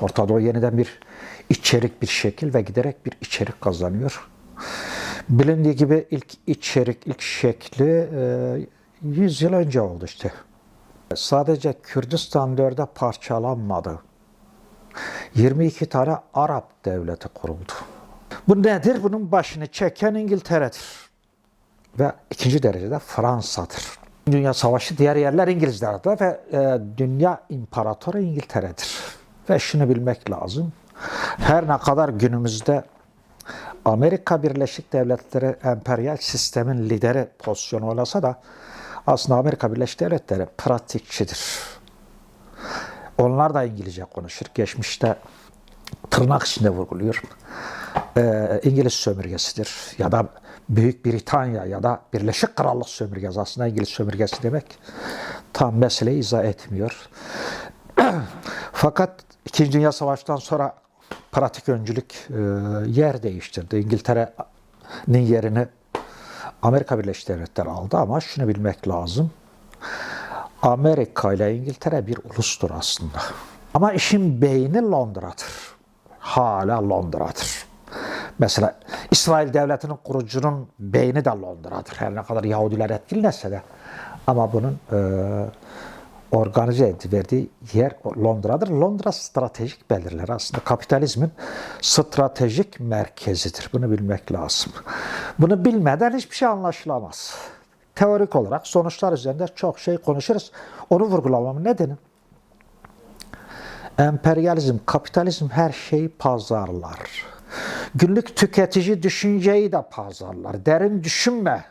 Orta Doğu yeniden bir içerik, bir şekil ve giderek bir içerik kazanıyor. Bilindiği gibi ilk içerik, ilk şekli 100 yıl önce oldu işte. Sadece Kürdistan dörde parçalanmadı. 22 tane Arap devleti kuruldu. Bu nedir? Bunun başını çeken İngiltere'dir. Ve ikinci derecede Fransa'dır. Dünya Savaşı diğer yerler İngilizler'de ve dünya imparatoru İngiltere'dir. Ve şunu bilmek lazım. Her ne kadar günümüzde Amerika Birleşik Devletleri emperyal sistemin lideri pozisyonu olsa da aslında Amerika Birleşik Devletleri pratikçidir. Onlar da İngilizce konuşur. Geçmişte tırnak içinde vurguluyor. İngiliz sömürgesidir ya da Büyük Britanya ya da Birleşik Krallık sömürgesi, aslında İngiliz sömürgesi demek, tam meseleyi izah etmiyor. Fakat İkinci Dünya Savaşı'ndan sonra pratik öncülük yer değiştirdi. İngiltere'nin yerini Amerika Birleşik Devletleri aldı ama şunu bilmek lazım. Amerika ile İngiltere bir ulustur aslında. Ama işin beyni Londra'dır. Hala Londra'dır. Mesela İsrail Devleti'nin kurucunun beyni de Londra'dır. Her ne kadar Yahudiler etkilese de. Ama bunun organize verdiği yer Londra'dır. Londra stratejik belirler. Aslında kapitalizmin stratejik merkezidir. Bunu bilmek lazım. Bunu bilmeden hiçbir şey anlaşılamaz. Teorik olarak sonuçlar üzerinde çok şey konuşuruz. Onu vurgulamamın nedeni, emperyalizm, kapitalizm her şeyi pazarlar. Günlük tüketici düşünceyi de pazarlar. Derin düşünme.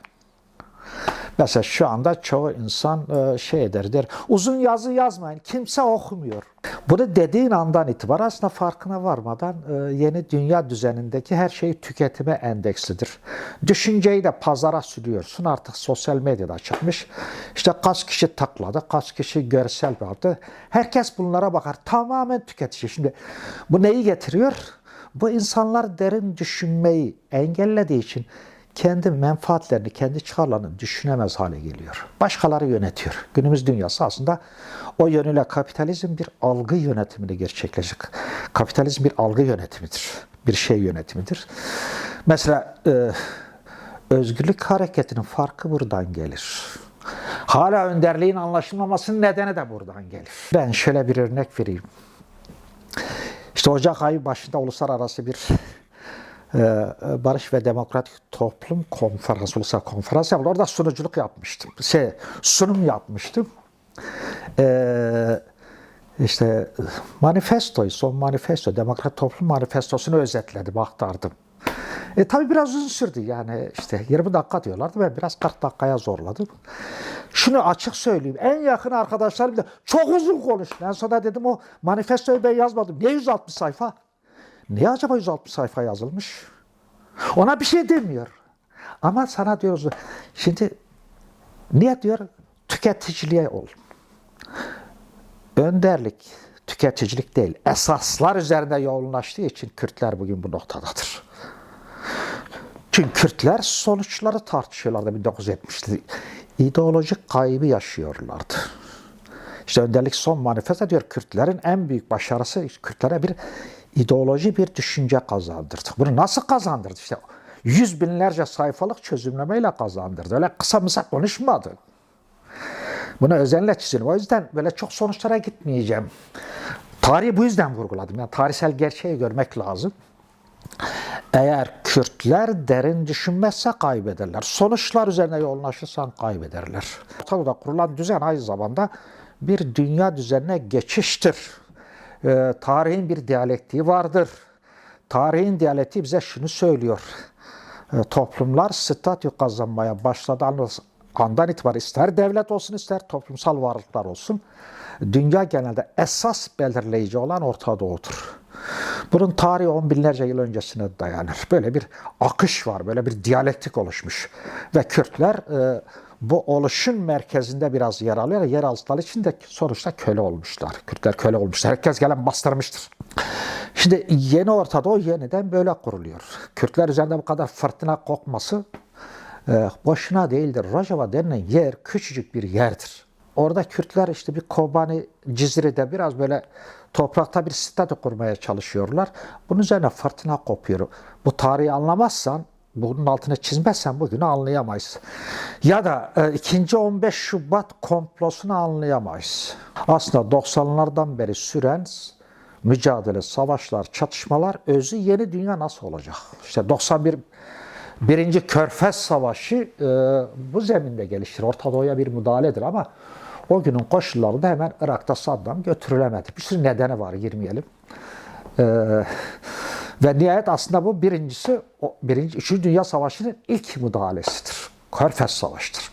Mesela şu anda çoğu insan der, uzun yazı yazmayın, kimse okumuyor. Bunu dediğin andan itibaren aslında farkına varmadan yeni dünya düzenindeki her şey tüketime endekslidir. Düşünceyi de pazara sürüyorsun, artık sosyal medyada çıkmış. İşte kaç kişi takladı, kaç kişi görsel vardı. Herkes bunlara bakar, tamamen tüketici. Şimdi bu neyi getiriyor? Bu insanlar derin düşünmeyi engellediği için kendi menfaatlerini, kendi çıkarlarını düşünemez hale geliyor. Başkaları yönetiyor. Günümüz dünyası aslında o yönüyle kapitalizm bir algı yönetimini gerçekleşecek. Kapitalizm bir algı yönetimidir. Bir şey yönetimidir. Mesela özgürlük hareketinin farkı buradan gelir. Hala önderliğin anlaşılmamasının nedeni de buradan gelir. Ben şöyle bir örnek vereyim. İşte Ocak ayı başında uluslararası bir Barış ve Demokratik Toplum Konferansı, Ulusal Konferans yapıldı. Orada sunuculuk yapmıştım. Sunum yapmıştım. İşte manifestoyu, son manifesto, Demokratik Toplum Manifestosunu özetledim, aktardım. Tabii biraz uzun sürdü yani işte 20 dakika diyorlardı, ben biraz 40 dakikaya zorladım. Şunu açık söyleyeyim, en yakın arkadaşlarım da çok uzun konuştu. En sonunda dedim o manifestoyu ben yazmadım. Niye 160 sayfa? Niye acaba 160 sayfa yazılmış? Ona bir şey demiyor. Ama sana diyoruz, şimdi niye diyor? Tüketiciliğe ol. Önderlik, tüketicilik değil, esaslar üzerinde yoğunlaştığı için Kürtler bugün bu noktadadır. Çünkü Kürtler sonuçları tartışıyorlardı 1970'li. İdeolojik kaybı yaşıyorlardı. İşte önderlik son manifesto diyor, Kürtlerin en büyük başarısı Kürtlere bir ideoloji, bir düşünce kazandırdı. Bunu nasıl kazandırdı? İşte yüz binlerce sayfalık çözümlemeyle kazandırdı. Öyle kısa mısa konuşmadı. Bunu özenle çiziyorum. O yüzden böyle çok sonuçlara gitmeyeceğim. Tarihi bu yüzden vurguladım. Yani tarihsel gerçeği görmek lazım. Eğer Kürtler derin düşünmezse kaybederler. Sonuçlar üzerine yoğunlaşırsan kaybederler. Orta Doğu'da kurulan düzen aynı zamanda bir dünya düzenine geçiştir. Tarihin bir diyalektiği vardır. Tarihin diyalektiği bize şunu söylüyor. Toplumlar statü kazanmaya başladığı andan itibaren ister devlet olsun ister toplumsal varlıklar olsun, dünya genelde esas belirleyici olan Orta Doğu'dur. Bunun tarihi on binlerce yıl öncesine dayanır. Böyle bir akış var, böyle bir diyalektik oluşmuş. Ve Kürtler bu oluşun merkezinde biraz yer alıyor. Yer aldıkları için de sonuçta köle olmuşlar. Kürtler köle olmuşlar. Herkes gelen bastırmıştır. Şimdi yeni Orta Doğu yeniden böyle kuruluyor. Kürtler üzerinde bu kadar fırtına kokması boşuna değildir. Rojava denilen yer küçücük bir yerdir. Orada Kürtler işte bir Kobani Cizre'de biraz böyle toprakta bir statü kurmaya çalışıyorlar. Bunun üzerine fırtına kopuyor. Bu tarihi anlamazsan, bunun altına çizmezsen bugünü anlayamayız. Ya da 15 Şubat komplosunu anlayamayız. Aslında 90'lardan beri süren mücadele, savaşlar, çatışmalar özü yeni dünya nasıl olacak? İşte 91 Birinci Körfez Savaşı bu zeminde gelişir. Orta Doğu'ya bir müdahaledir ama o günün koşullarında hemen Irak'ta Saddam götürülemedi. Bir sürü nedeni var, girmeyelim. Ve nihayet aslında bu Üçüncü Dünya Savaşı'nın ilk müdahalesidir. Körfez Savaşı'dır.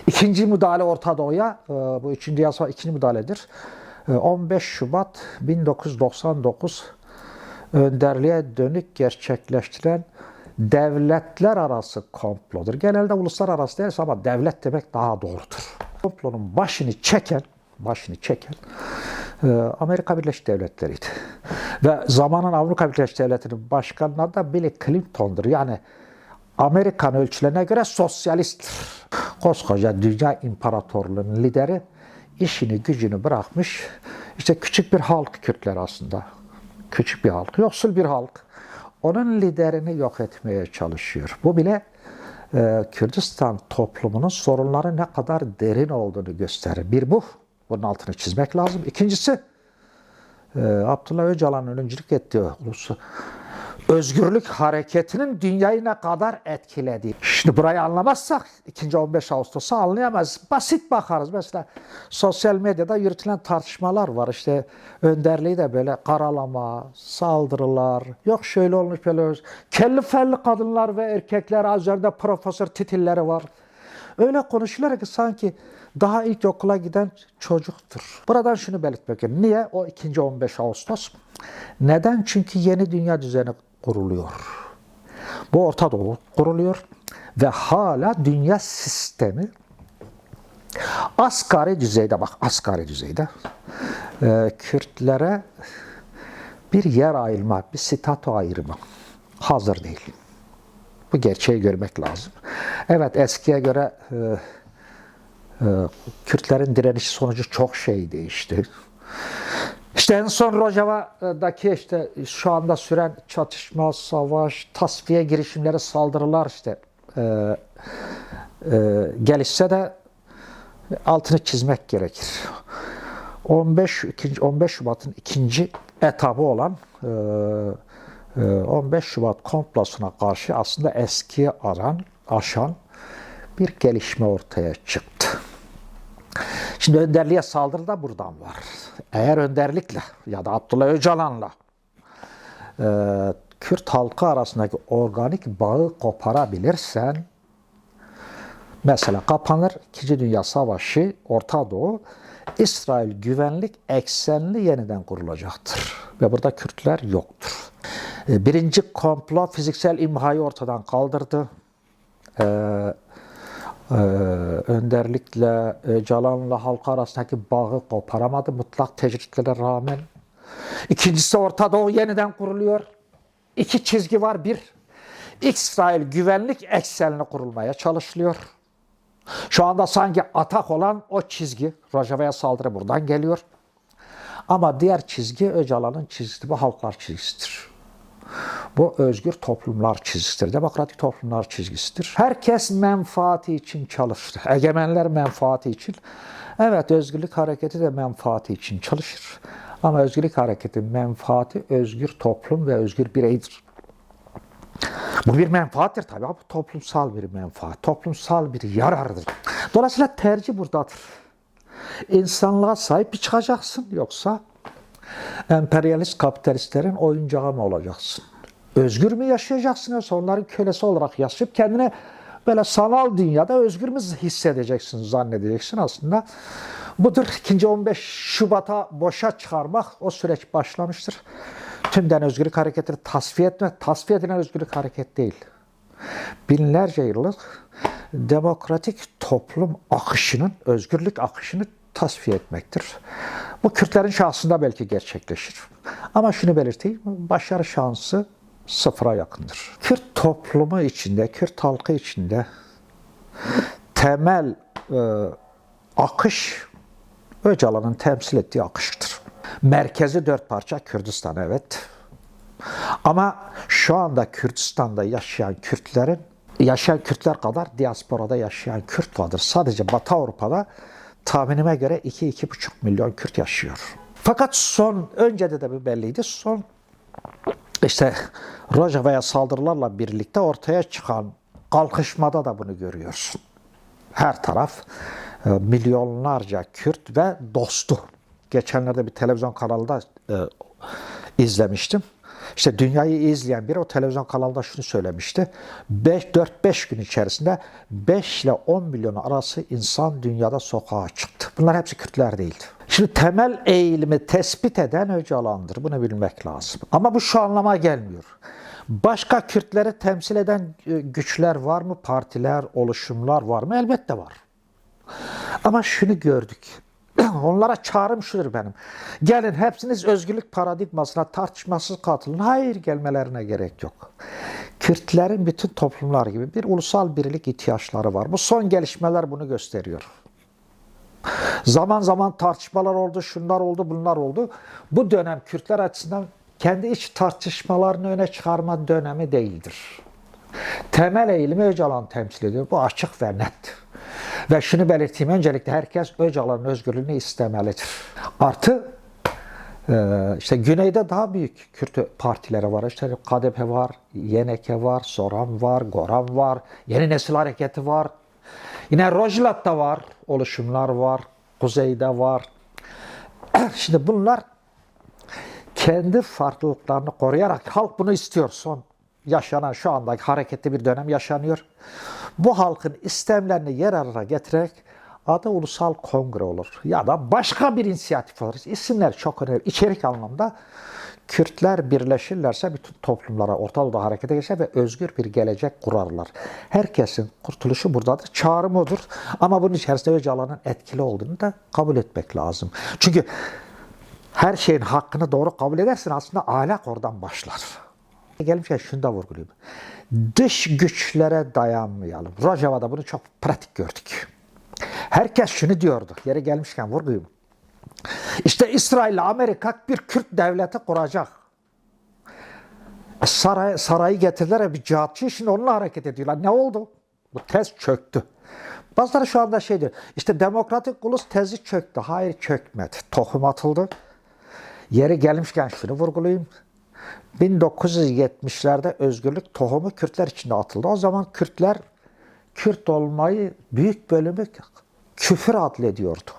İkinci müdahale Orta Doğu'ya, bu Üçüncü Dünya Savaşı ikinci müdahaledir. 15 Şubat 1999 önderliğe dönük gerçekleştirilen devletler arası komplodur. Genelde uluslararası değilse ama devlet demek daha doğrudur. Komplonun başını çeken Amerika Birleşik Devletleri'ydi. Ve zamanın Amerika Birleşik Devletleri'nin başkanları da Bill Clinton'dur. Yani Amerikan ölçülerine göre sosyalisttir. Koskoca dünya imparatorluğunun lideri işini gücünü bırakmış. İşte küçük bir halk Kürtler aslında. Küçük bir halk, yoksul bir halk. Onun liderini yok etmeye çalışıyor. Bu bile Kürdistan toplumunun sorunları ne kadar derin olduğunu gösterir. Bir bu, bunun altını çizmek lazım. İkincisi, Abdullah Öcalan'ın öncülük ettiği özgürlük hareketinin dünyayı ne kadar etkilediği. Şimdi burayı anlamazsak 15 Ağustos'u anlayamayız. Basit bakarız. Mesela sosyal medyada yürütülen tartışmalar var. İşte önderliği de böyle karalama, saldırılar, yok şöyle olmuş böyle olmuş. Kelli felli kadınlar ve erkekler üzerinde profesör titilleri var. Öyle konuşuluyor ki sanki daha ilk okula giden çocuktur. Buradan şunu belirtmek gerekiyor. Niye o 15 Ağustos? Neden? Çünkü yeni dünya düzeni kuruluyor. Bu Orta Doğu kuruluyor ve hala dünya sistemi asgari düzeyde Kürtlere bir yer ayrılma, bir statü ayrımı hazır değil. Bu gerçeği görmek lazım. Evet, eskiye göre Kürtlerin direnişi sonucu çok şey değişti. İşte en son Rojava'daki işte şu anda süren çatışma, savaş, tasfiye girişimleri, saldırılar işte gelişse de altını çizmek gerekir. 15 Şubat'ın ikinci etabı olan 15 Şubat komplosuna karşı aslında eskiyi aşan bir gelişme ortaya çıktı. Şimdi önderliğe saldırı da buradan var. Eğer önderlikle ya da Abdullah Öcalan'la Kürt halkı arasındaki organik bağı koparabilirsen, mesela kapanır 2. Dünya Savaşı, Orta Doğu, İsrail güvenlik eksenli yeniden kurulacaktır. Ve burada Kürtler yoktur. Birinci komplo fiziksel imhayı ortadan kaldırdı. Önderlikle, Öcalan'la halk arasındaki bağı koparamadı mutlak tecritlere rağmen. İkincisi Orta Doğu yeniden kuruluyor. İki çizgi var. Bir, İsrail güvenlik eksenli kurulmaya çalışılıyor. Şu anda sanki atak olan o çizgi, Rojava'ya saldırı buradan geliyor. Ama diğer çizgi Öcalan'ın çizgisi, bu halklar çizgisidir. Bu özgür toplumlar çizgisidir, demokratik toplumlar çizgisidir. Herkes menfaati için çalışır. Egemenler menfaati için. Evet, özgürlük hareketi de menfaati için çalışır. Ama özgürlük hareketi menfaati özgür toplum ve özgür bireydir. Bu bir menfaattir tabii ama bu toplumsal bir menfaat, toplumsal bir yarardır. Dolayısıyla tercih buradadır. İnsanlığa sahip mi çıkacaksın yoksa emperyalist kapitalistlerin oyuncağı mı olacaksın? Özgür mü yaşayacaksın yoksa onların kölesi olarak yaşayıp kendine böyle sanal dünyada özgür mü hissedeceksin, zannedeceksin aslında. Budur 15 Şubat'a boşa çıkarmak, o süreç başlamıştır. Tümden özgürlük hareketini tasfiye etmek, tasfiye edilen özgürlük hareket değil. Binlerce yıllık demokratik toplum akışının, özgürlük akışını tasfiye etmektir. Bu Kürtlerin şahsında belki gerçekleşir. Ama şunu belirteyim, başarı şansı sıfıra yakındır. Kürt toplumu içinde, Kürt halkı içinde temel akış Öcalan'ın temsil ettiği akıştır. Merkezi 4 parça Kürdistan, evet. Ama şu anda Kürdistan'da yaşayan Kürtler kadar diasporada yaşayan Kürt vardır. Sadece Batı Avrupa'da tahminime göre 2-2,5 milyon Kürt yaşıyor. Fakat öncede de bir belliydi. İşte Rojava'ya saldırılarla birlikte ortaya çıkan kalkışmada da bunu görüyorsun. Her taraf milyonlarca Kürt ve dostu. Geçenlerde bir televizyon kanalında izlemiştim. İşte dünyayı izleyen biri o televizyon kanalında şunu söylemişti. 4-5 gün içerisinde 5 ile 10 milyon arası insan dünyada sokağa çıktı. Bunlar hepsi Kürtler değildi. Şimdi temel eğilimi tespit eden Öcalan'dır. Bunu bilmek lazım. Ama bu şu anlama gelmiyor. Başka Kürtleri temsil eden güçler var mı? Partiler, oluşumlar var mı? Elbette var. Ama şunu gördük. Onlara çağrım şudur benim. Gelin hepsiniz özgürlük paradigmasına tartışmasız katılın. Hayır, gelmelerine gerek yok. Kürtlerin bütün toplumlar gibi bir ulusal birlik ihtiyaçları var. Bu son gelişmeler bunu gösteriyor. Zaman zaman tartışmalar oldu, şunlar oldu, bunlar oldu. Bu dönem Kürtler açısından kendi iç tartışmalarını öne çıkarma dönemi değildir. Temel eğilimi Öcalan temsil ediyor. Bu açık ve net. Ve şunu belirteyim, öncelikle herkes Öcalan'ın özgürlüğünü istemelidir. Artı işte güneyde daha büyük Kürt partileri var. İşte KDP var, YNK var, Soran var, Goran var, Yeni Nesil Hareketi var. Yine Rojlat'ta var, oluşumlar var, Kuzey'de var. Şimdi bunlar kendi farklılıklarını koruyarak, halk bunu istiyor. Yaşanan şu andaki hareketli bir dönem yaşanıyor. Bu halkın istemlerini yer araya getirerek adı Ulusal Kongre olur. Ya da başka bir inisiyatif olur. İsimler çok önemli. İçerik anlamda Kürtler birleşirlerse bütün toplumlara, Orta Doğu'da harekete geçer ve özgür bir gelecek kurarlar. Herkesin kurtuluşu buradadır. Çağrım odur. Ama bunun içerisinde Öcalan'ın etkili olduğunu da kabul etmek lazım. Çünkü her şeyin hakkını doğru kabul edersin, aslında ahlak oradan başlar. Gelmişken şunu da vurgulayayım. Dış güçlere dayanmayalım. Rojava'da bunu çok pratik gördük. Herkes şunu diyordu. Yeri gelmişken vurgulayayım. İşte İsrail ile Amerika bir Kürt devleti kuracak. Sarayı getirdiler, bir cihatçı şimdi onunla hareket ediyorlar. Ne oldu? Bu tez çöktü. Bazıları şu anda şey diyor. İşte demokratik ulus tezi çöktü. Hayır, çökmedi. Tohum atıldı. Yeri gelmişken şunu vurgulayayım. 1970'lerde özgürlük tohumu Kürtler içinde atıldı. O zaman Kürtler Kürt olmayı büyük bölümü küfür adlediyordu.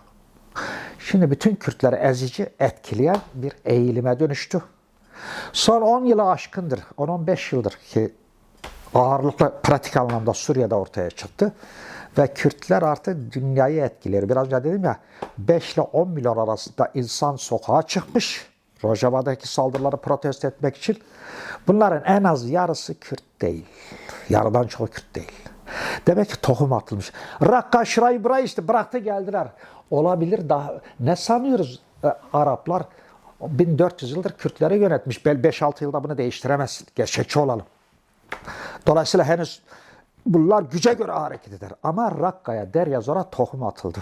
Şimdi bütün Kürtleri ezici, etkileyen bir eğilime dönüştü. Son 10 yılı aşkındır, 10-15 yıldır ki ağırlıklı pratik anlamda Suriye'de ortaya çıktı. Ve Kürtler artık dünyayı etkiliyor. Biraz önce dedim ya, 5 ile 10 milyon arasında insan sokağa çıkmış. Rojava'daki saldırıları protesto etmek için. Bunların en az yarısı Kürt değil. Yarıdan çok Kürt değil. Demek ki tohum atılmış. Rakka, şurayı burayı işte bıraktı geldiler. Olabilir daha. Ne sanıyoruz Araplar? 1400 yıldır Kürtleri yönetmiş. 5-6 yılda bunu değiştiremezsin. Gerçekçi olalım. Dolayısıyla henüz bunlar güce göre hareket eder. Ama Rakka'ya, Deryazor'a tohum atıldı.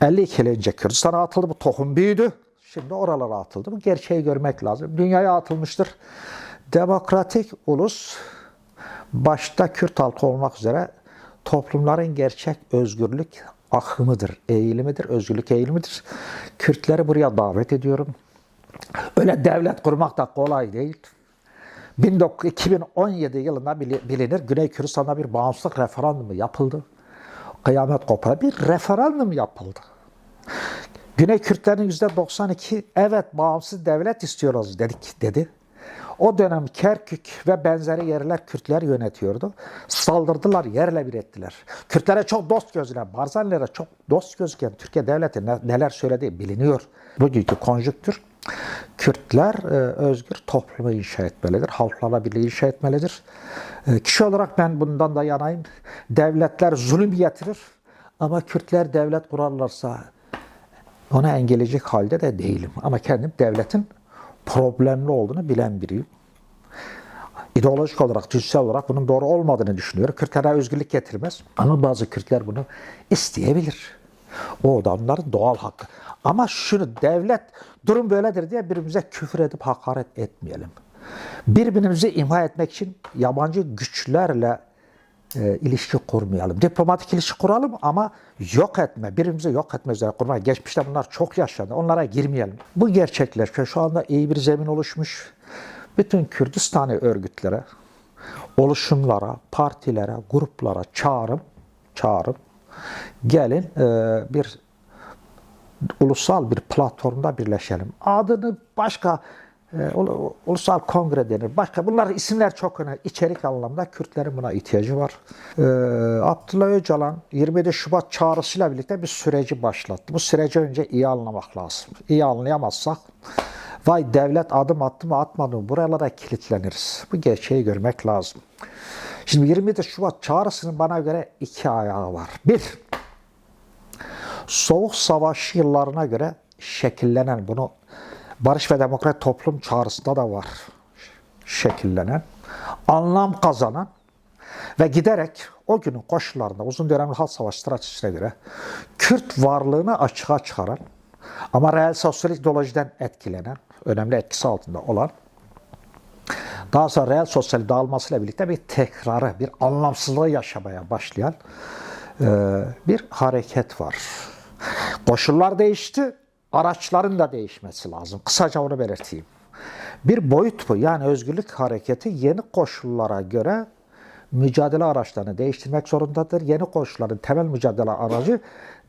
52 yıl önce Kürdistan'a atıldı. Bu tohum büyüdü. Şimdi oralara atıldı. Bu gerçeği görmek lazım. Dünyaya atılmıştır. Demokratik ulus başta Kürt halkı olmak üzere toplumların gerçek özgürlük akımıdır, eğilimidir, özgürlük eğilimidir. Kürtleri buraya davet ediyorum. Öyle devlet kurmak da kolay değil. 2017 yılında bilinir, Güney Kürdistan'da bir bağımsızlık referandumu yapıldı. Kıyamet kopar. Bir referandum yapıldı. Güney Kürtlerin %92 evet bağımsız devlet istiyoruz dedi. O dönem Kerkük ve benzeri yerler Kürtler yönetiyordu. Saldırdılar, yerle bir ettiler. Kürtlere çok dost gözüken, Barzanilere çok dost gözüken Türkiye devleti neler söylediği biliniyor. Bugünkü konjüktür. Kürtler özgür toplumu inşa etmelidir. Halklarla birliği inşa etmelidir. Kişi olarak ben bundan da yanayım. Devletler zulüm getirir ama Kürtler devlet kurarlarsa ona engelleyecek halde de değilim. Ama kendim devletin problemli olduğunu bilen biriyim. İdeolojik olarak, düşünsel olarak bunun doğru olmadığını düşünüyorum. Kürtlere özgürlük getirmez. Ama bazı Kürtler bunu isteyebilir. O da onların doğal hakkı. Ama şunu, devlet durum böyledir diye birbirimize küfür edip hakaret etmeyelim. Birbirimizi imha etmek için yabancı güçlerle ilişki kurmayalım. Diplomatik ilişki kuralım ama yok etme, birbirimizi yok etme üzere kurmayalım. Geçmişte bunlar çok yaşandı. Onlara girmeyelim. Bu gerçekleşiyor. Şu anda iyi bir zemin oluşmuş. Bütün Kürdistani örgütlere, oluşumlara, partilere, gruplara çağırım. Gelin bir ulusal bir platformda birleşelim. Adını başka ulusal kongre denir. Başka bunlar isimler çok önemli. İçerik anlamda Kürtlerin buna ihtiyacı var. Abdullah Öcalan 27 Şubat çağrısıyla birlikte bir süreci başlattı. Bu süreci önce iyi anlamak lazım. İyi anlayamazsak vay devlet adım attı mı atmadı mı buralara kilitleniriz. Bu gerçeği görmek lazım. Şimdi 27 Şubat çağrısının bana göre iki ayağı var. Bir, Soğuk Savaş yıllarına göre şekillenen, bunu Barış ve Demokrat Toplum çağrısında da var, şekillenen, anlam kazanan ve giderek o günün koşullarında uzun dönemli halk savaş stratejisine göre Kürt varlığını açığa çıkaran ama reel sosyal ideolojiden etkilenen, önemli etkisi altında olan, daha sonra reel sosyal dağılmasıyla birlikte bir tekrarı, bir anlamsızlığı yaşamaya başlayan bir hareket var. Koşullar değişti, araçların da değişmesi lazım. Kısaca onu belirteyim. Bir boyut bu. Yani özgürlük hareketi yeni koşullara göre mücadele araçlarını değiştirmek zorundadır. Yeni koşulların temel mücadele aracı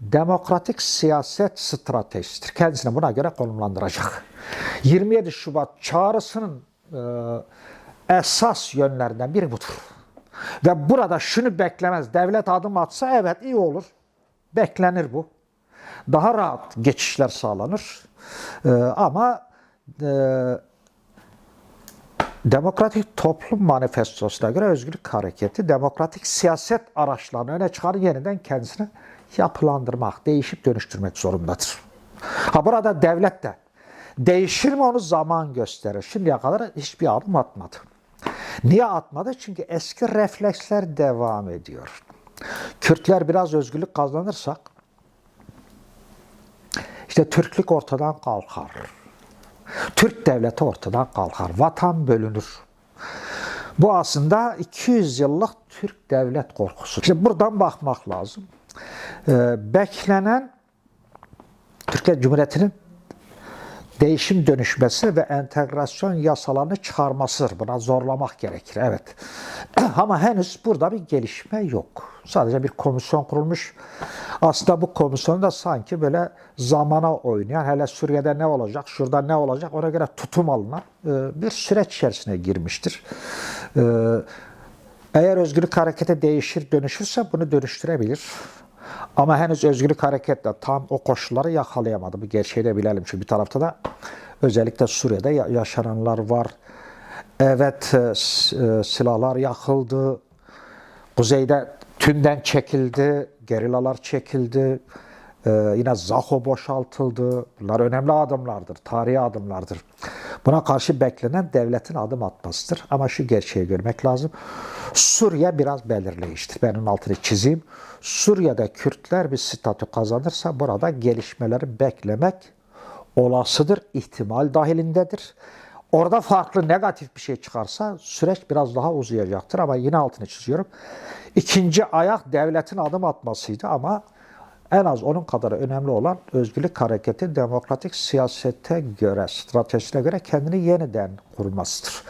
demokratik siyaset stratejisidir. Kendisini buna göre konumlandıracak. 27 Şubat çağrısının esas yönlerinden biri budur. Ve burada şunu beklemez. Devlet adım atsa evet iyi olur. Beklenir bu. Daha rahat geçişler sağlanır. Ama Demokratik Toplum Manifestosu'na göre özgürlük hareketi demokratik siyaset araçlarını öne çıkarır, yeniden kendisini yapılandırmak, değişip dönüştürmek zorundadır. Ha burada devlet de değişir mi onu zaman gösterir. Şimdiye kadar hiçbir adım atmadı. Niye atmadı? Çünkü eski refleksler devam ediyor. Kürtler biraz özgürlük kazanırsak işte Türklük ortadan kalkar. Türk devleti ortadan kalkar. Vatan bölünür. Bu aslında 200 yıllık Türk devlet korkusu. İşte buradan bakmak lazım. Beklenen Türkiye Cumhuriyeti'nin değişim dönüşmesi ve entegrasyon yasalarını çıkarmasıdır. Buna zorlamak gerekir. Evet. Ama henüz burada bir gelişme yok. Sadece bir komisyon kurulmuş. Aslında bu komisyon da sanki böyle zamana oynayan, hele Suriye'de ne olacak, şurada ne olacak ona göre tutum alınan bir süreç içerisine girmiştir. Eğer özgürlük hareketi değişir, dönüşürse bunu dönüştürebilir. Ama henüz özgürlük hareketle tam o koşulları yakalayamadı. Bu gerçeği de bilelim. Çünkü bir tarafta da özellikle Suriye'de yaşananlar var. Evet, silahlar yakıldı. Kuzeyde tümden çekildi. Gerillalar çekildi. Yine Zaho boşaltıldı. Bunlar önemli adımlardır. Tarihi adımlardır. Buna karşı beklenen devletin adım atmasıdır. Ama şu gerçeği görmek lazım. Suriye biraz belirleyiştir. Ben onun altını çizeyim. Suriye'de Kürtler bir statü kazanırsa burada gelişmeleri beklemek olasıdır, ihtimal dahilindedir. Orada farklı negatif bir şey çıkarsa süreç biraz daha uzayacaktır ama yine altını çiziyorum. İkinci ayak devletin adım atmasıydı ama en az onun kadar önemli olan özgürlük hareketi demokratik siyasete göre, stratejisine göre kendini yeniden kurmasıdır.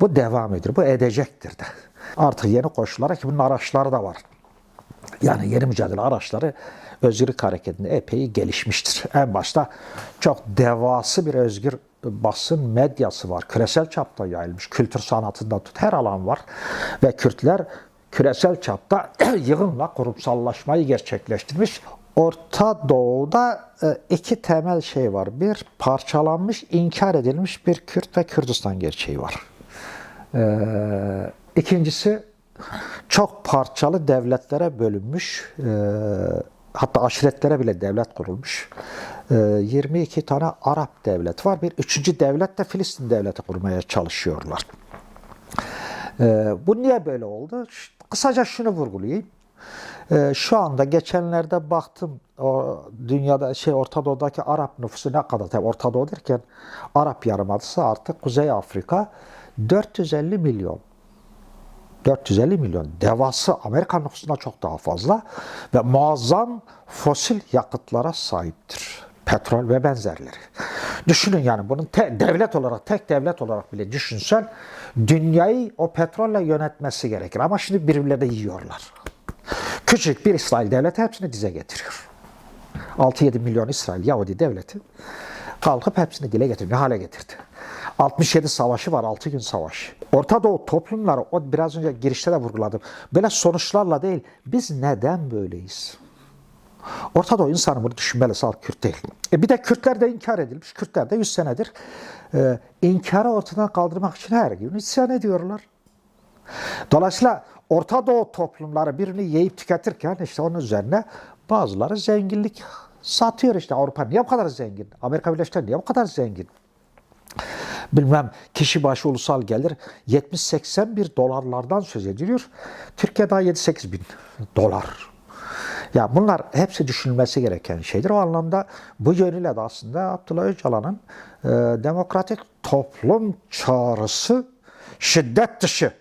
Bu devam ediyor, bu edecektir de. Artık yeni koşullara ki bunun araçları da var. Yani yeni mücadele araçları özgürlük hareketinde epey gelişmiştir. En başta çok devası bir özgür basın medyası var. Küresel çapta yayılmış. Kültür sanatında tut her alan var. Ve Kürtler küresel çapta yığınla kurumsallaşmayı gerçekleştirmiş. Orta Doğu'da iki temel şey var. Bir, parçalanmış, inkar edilmiş bir Kürt ve Kürdistan gerçeği var. İkincisi, çok parçalı devletlere bölünmüş, hatta aşiretlere bile devlet kurulmuş. 22 tane Arap devleti var. Bir üçüncü devlet de Filistin devleti kurmaya çalışıyorlar. Bu niye böyle oldu? Kısaca şunu vurgulayayım. Şu anda geçenlerde baktım o dünyada Orta Doğu'daki Arap nüfusu ne kadar, tabii Orta Doğu derken Arap Yarımadası artık Kuzey Afrika 450 milyon. 450 milyon. Devası Amerika nüfusuna çok daha fazla ve muazzam fosil yakıtlara sahiptir. Petrol ve benzerleri. Düşünün yani bunun devlet olarak, tek devlet olarak bile düşünsen dünyayı o petrolle yönetmesi gerekir. Ama şimdi birbirlerini yiyorlar. Küçük bir İsrail devleti hepsini dize getiriyor. 6-7 milyon İsrail Yahudi devleti kalkıp hepsini dile getirdi. Ne hale getirdi? 67 savaşı var, 6 gün savaşı. Orta Doğu toplumları, o biraz önce girişte de vurguladım. Böyle sonuçlarla değil, biz neden böyleyiz? Orta Doğu insanı bunu düşünmeli, salt Kürt değil. Bir de Kürtler de inkar edilmiş. Kürtler de 100 senedir inkarı ortadan kaldırmak için her gün isyan ediyorlar. Dolayısıyla Orta Doğu toplumları birini yiyip tüketirken işte onun üzerine bazıları zenginlik satıyor işte. Avrupa niye bu kadar zengin? Amerika Birleşik Devletleri niye bu kadar zengin? Bilmem kişi başı ulusal gelir 70-80 dolarlardan söz ediliyor. Türkiye daha 7-8 bin dolar. Ya bunlar hepsi düşünülmesi gereken şeydir. O anlamda bu yönüyle de aslında Abdullah Öcalan'ın demokratik toplum çağrısı şiddet dışı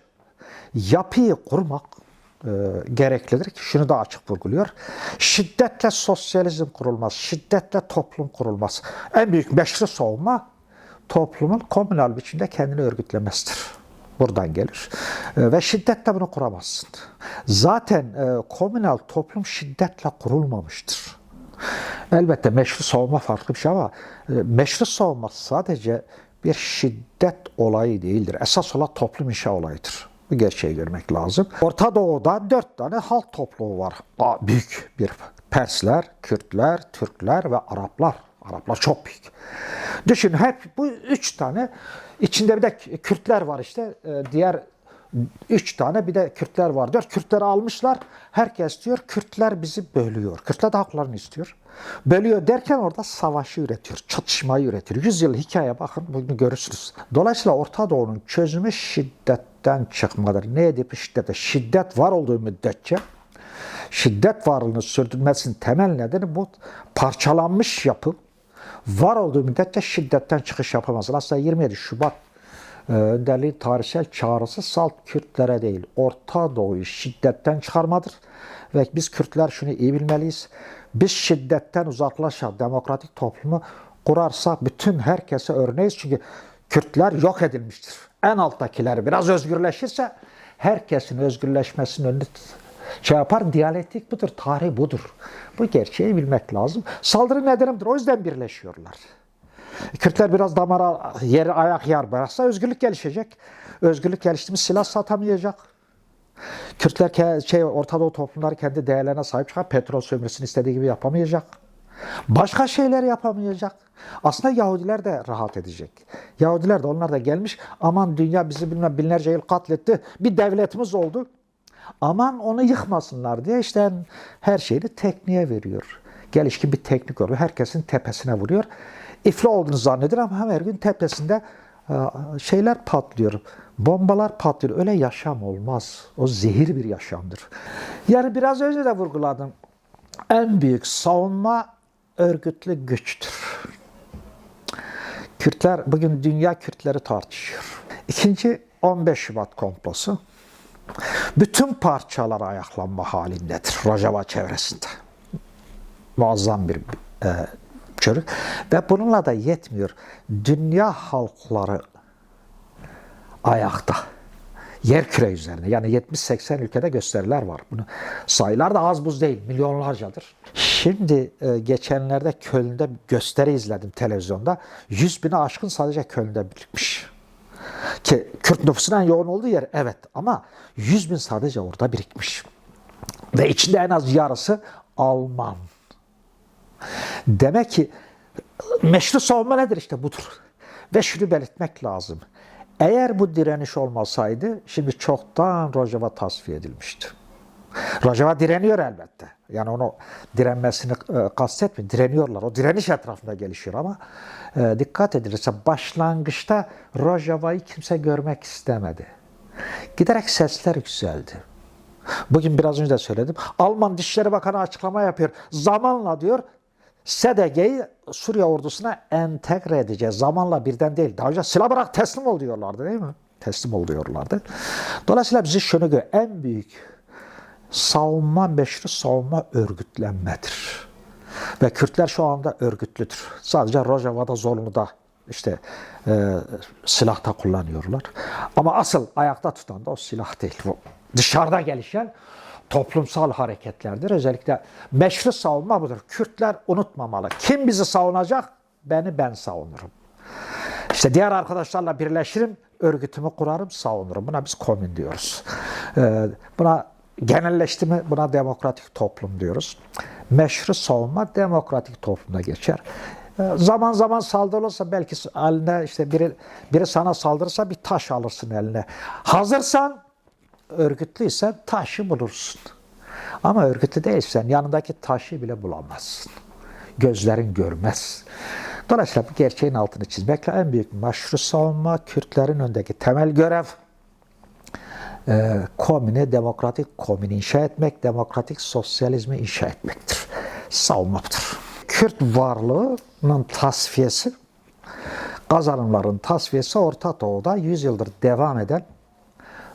yapıyı kurmak gereklidir ki şunu da açık vurguluyor. Şiddetle sosyalizm kurulmaz, şiddetle toplum kurulmaz. En büyük meşru savunma toplumun komünal biçimde kendini örgütlemesidir. Buradan gelir. Ve şiddetle bunu kuramazsın. Zaten komünal toplum şiddetle kurulmamıştır. Elbette meşru savunma farklı bir şey ama meşru savunma sadece bir şiddet olayı değildir. Esas olan toplum inşa olayıdır. Bu gerçeği görmek lazım. Orta Doğu'da 4 tane halk topluluğu var. Büyük bir Persler, Kürtler, Türkler ve Araplar. Araplar çok büyük. Düşün hep bu 3 tane, içinde bir de Kürtler var işte, diğer 3 tane bir de Kürtler var diyor. Kürtleri almışlar. Herkes diyor Kürtler bizi bölüyor. Kürtler de haklarını istiyor. Bölüyor derken orada savaşı üretiyor. Çatışmayı üretiyor. 100 yıl hikaye bakın bunu görürsünüz. Dolayısıyla Orta Doğu'nun çözümü şiddetten çıkmadır. Ne edip şiddete? Şiddet var olduğu müddetçe şiddet varlığını sürdürmesinin temel nedeni bu parçalanmış yapı var olduğu müddetçe şiddetten çıkış yapamaz. Aslında 27 Şubat önderliğin tarihsel çağrısı salt Kürtlere değil, Orta Doğu'yu şiddetten çıkarmadır. Ve biz Kürtler şunu iyi bilmeliyiz. Biz şiddetten uzaklaşan demokratik toplumu kurarsak bütün herkese örneğiz. Çünkü Kürtler yok edilmiştir. En alttakiler biraz özgürleşirse herkesin özgürleşmesinin önünde yapar. Diyalektik budur, tarih budur. Bu gerçeği bilmek lazım. Saldırı nedenidir. O yüzden birleşiyorlar. Kürtler biraz damara yeri ayak yer bıraksa özgürlük gelişecek. Özgürlük gelişti mi silah satamayacak. Kürtler Orta Doğu toplumları kendi değerlerine sahip çıkar. Petrol sömürüsünü istediği gibi yapamayacak. Başka şeyler yapamayacak. Aslında Yahudiler de rahat edecek. Yahudiler de onlar da gelmiş. Aman dünya bizi bilmem binlerce yıl katletti. Bir devletimiz oldu. Aman onu yıkmasınlar diye işte her şeyi tekniğe veriyor. Gelişkin bir teknik oluyor. Herkesin tepesine vuruyor. İflah olduğunu zannediyor ama her gün tepesinde şeyler patlıyor. Bombalar patlıyor. Öyle yaşam olmaz. O zehir bir yaşamdır. Yani biraz önce de vurguladım. En büyük savunma örgütlü güçtür. Kürtler, bugün dünya Kürtleri tartışıyor. İkinci 15 Şubat komplosu bütün parçalar ayaklanma halindedir Rojava çevresinde. Muazzam bir çocuk. Ve bununla da yetmiyor. Dünya halkları ayakta. Yerküre üzerine. Yani 70-80 ülkede gösteriler var. Bunu sayılar da az buz değil. Milyonlarcadır. Şimdi geçenlerde Köln'de gösteri izledim televizyonda. 100 bini aşkın sadece Köln'de birikmiş. Ki Kürt nüfusunun en yoğun olduğu yer evet ama 100 bin sadece orada birikmiş. Ve içinde en az yarısı Alman. Demek ki meşru savunma nedir işte budur. Ve şunu belirtmek lazım. Eğer bu direniş olmasaydı şimdi çoktan Rojava tasfiye edilmişti. Rojava direniyor elbette. Yani onu direnmesini kastetmiyor. Direniyorlar. O direniş etrafında gelişiyor ama dikkat edilirse başlangıçta Rojava'yı kimse görmek istemedi. Giderek sesler yükseldi. Bugün biraz önce de söyledim. Alman Dışişleri Bakanı açıklama yapıyor. Zamanla diyor SDG'yi Suriye ordusuna entegre edeceğiz. Zamanla birden değil. Daha önce silah bırak teslim ol diyorlardı değil mi? Teslim ol diyorlardı. Dolayısıyla bizi şunu gör. En büyük savunma, meşru savunma örgütlenmedir. Ve Kürtler şu anda örgütlüdür. Sadece Rojava'da, Zorlu'da işte silahta kullanıyorlar. Ama asıl ayakta tutan da o silah değil. Bu dışarıda gelişen toplumsal hareketlerdir. Özellikle meşru savunma budur. Kürtler unutmamalı. Kim bizi savunacak? Beni ben savunurum. İşte diğer arkadaşlarla birleşirim, örgütümü kurarım, savunurum. Buna biz komün diyoruz. Buna genelleştirme, buna demokratik toplum diyoruz. Meşru savunma demokratik toplumda geçer. Zaman zaman saldırılırsa belki eline işte biri sana saldırırsa bir taş alırsın eline. Hazırsan, örgütlüysen taşı bulursun. Ama örgütlü değilsen yanındaki taşı bile bulamazsın. Gözlerin görmez. Dolayısıyla bu gerçeğin altını çizmekle en büyük meşru savunma, Kürtlerin önündeki temel görev, demokratik komünü inşa etmek, demokratik sosyalizmi inşa etmektir. Savunmaktır. Kürt varlığının tasfiyesi, kazanımların tasfiyesi Orta Doğu'da 100 yıldır devam eden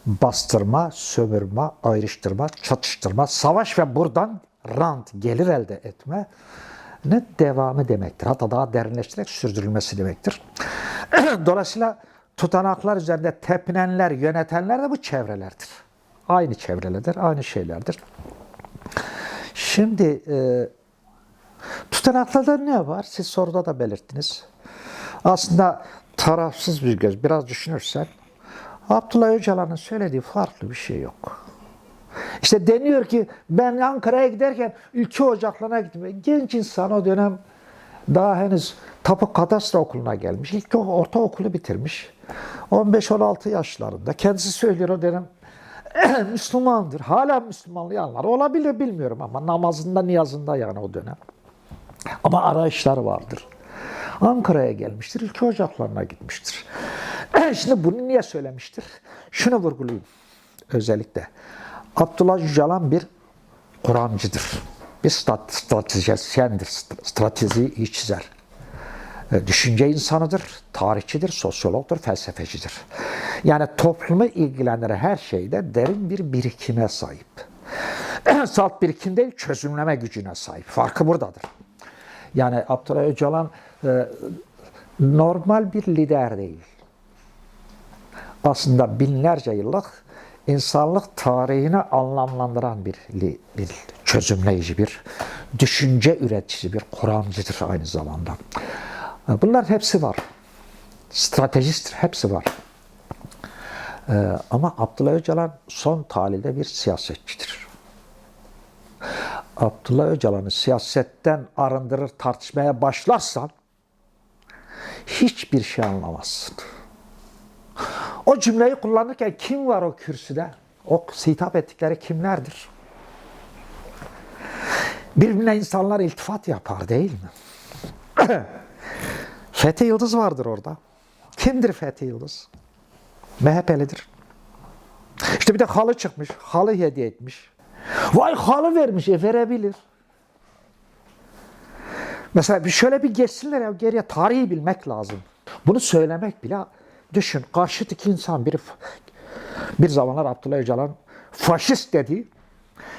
bastırma, sömürme, ayrıştırma, çatıştırma, savaş ve buradan rant, gelir elde etme ne devamı demektir. Hatta daha derinleştirerek sürdürülmesi demektir. Dolayısıyla tutanaklar üzerinde tepinenler, yönetenler de bu çevrelerdir. Aynı çevrelerdir, aynı şeylerdir. Şimdi tutanaklarda ne var? Siz soruda da belirttiniz. Aslında tarafsız bir göz. Biraz düşünürsen Abdullah Öcalan'ın söylediği farklı bir şey yok. İşte deniyor ki ben Ankara'ya giderken ülke ocaklarına gittim. Genç insan o dönem daha henüz Tapu Kadastro Okulu'na gelmiş. İlk ortaokulu bitirmiş. 15-16 yaşlarında. Kendisi söylüyor o dönem Müslümandır. Hala Müslümanlığı anlar. Olabilir bilmiyorum ama namazında, niyazında yani o dönem. Ama arayışlar vardır. Ankara'ya gelmiştir. Ülke ocaklarına gitmiştir. Şimdi bunu niye söylemiştir? Şunu vurgulayayım özellikle. Abdullah Öcalan bir Kur'ancıdır. Bir stratejisyendir. Stratejiyi iyi çizer. Düşünce insanıdır, tarihçidir, sosyologdur, felsefecidir. Yani toplumu ilgilendiren her şeyde derin bir birikime sahip. Salt birikim değil, çözümleme gücüne sahip. Farkı buradadır. Yani Abdullah Öcalan normal bir lider değil. Aslında binlerce yıllık insanlık tarihini anlamlandıran bir çözümleyici, bir düşünce üreticisi, bir kuramcıdır aynı zamanda. Bunların hepsi var. Stratejisttir, hepsi var. Ama Abdullah Öcalan son tahlilde bir siyasetçidir. Abdullah Öcalan'ı siyasetten arındırır tartışmaya başlarsan hiçbir şey anlamazsın. O cümleyi kullanırken kim var o kürsüde? O hitap ettikleri kimlerdir? Birbirine insanlar iltifat yapar değil mi? Fethi Yıldız vardır orada. Kimdir Fethi Yıldız? MHP'lidir. İşte bir de halı çıkmış. Halı hediye etmiş. Vay halı vermiş. Verebilir. Mesela şöyle bir geçsinler ya geriye tarihi bilmek lazım. Bunu söylemek bile düşün. Karşıdaki insan bir zamanlar Abdullah Öcalan faşist dedi.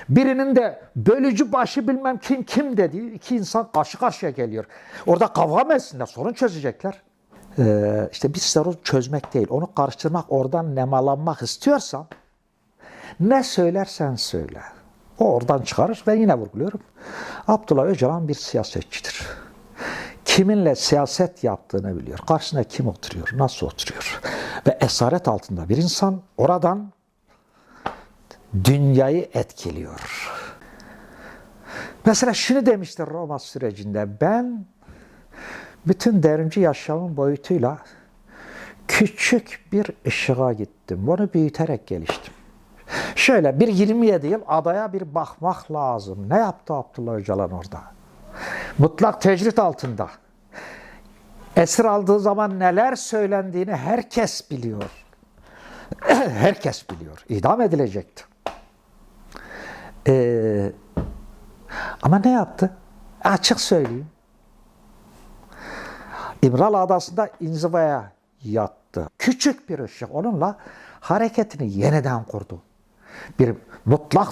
Birinin de bölücü başı bilmem kim dedi. İki insan karşı karşıya geliyor. Orada kavga mı etsinler? Sorun çözecekler. İşte bir sorun çözmek değil. Onu karıştırmak, oradan nemalanmak istiyorsan ne söylersen söyle. O oradan çıkarır ve yine vurguluyorum. Abdullah Öcalan bir siyasetçidir. Kiminle siyaset yaptığını biliyor. Karşısında kim oturuyor, nasıl oturuyor. Ve esaret altında bir insan oradan dünyayı etkiliyor. Mesela şunu demiştir Roma sürecinde. Ben bütün devrimci yaşamın boyutuyla küçük bir ışığa gittim. Bunu büyüterek geliştim. Şöyle bir 27 yıl adaya bir bakmak lazım. Ne yaptı Abdullah Öcalan orada? Mutlak tecrit altında. Esir aldığı zaman neler söylendiğini herkes biliyor. Herkes biliyor. İdam edilecekti. Ama ne yaptı? Açık söyleyeyim. İmralı Adası'nda inzivaya yattı. Küçük bir ışık onunla hareketini yeniden kurdu. Bir mutlak,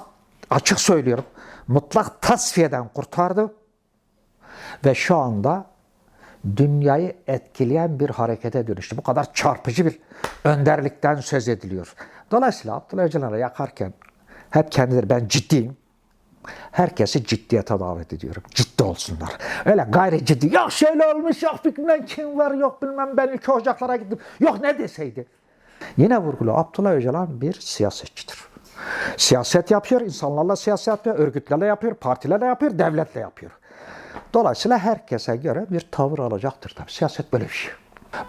açık söylüyorum, mutlak tasfiyeden kurtardı. Ve şu anda dünyayı etkileyen bir harekete dönüştü. Bu kadar çarpıcı bir önderlikten söz ediliyor. Dolayısıyla Abdullah Öcalan'ı yakarken hep kendileri ben ciddiyim. Herkesi ciddiyete davet ediyorum. Ciddi olsunlar. Öyle gayri ciddi. Yok şöyle olmuş, yok bilmem kim var, yok bilmem ben 2 Ocaklara gittim. Yok ne deseydi. Yine vurgulu Abdullah Öcalan bir siyasetçidir. Siyaset yapıyor, insanlarla siyaset yapıyor, örgütlerle yapıyor, partilerle yapıyor, devletle yapıyor. Dolayısıyla herkese göre bir tavır alacaktır tabii. Siyaset böyle bir şey.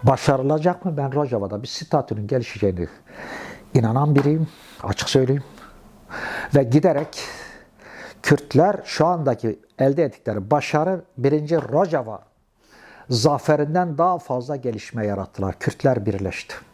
Başarılacak mı? Ben Rojava'da bir statünün gelişeceğine inanan biriyim. Açık söyleyeyim. Ve giderek Kürtler şu andaki elde ettikleri başarı 1. Rojava zaferinden daha fazla gelişme yarattılar. Kürtler birleşti.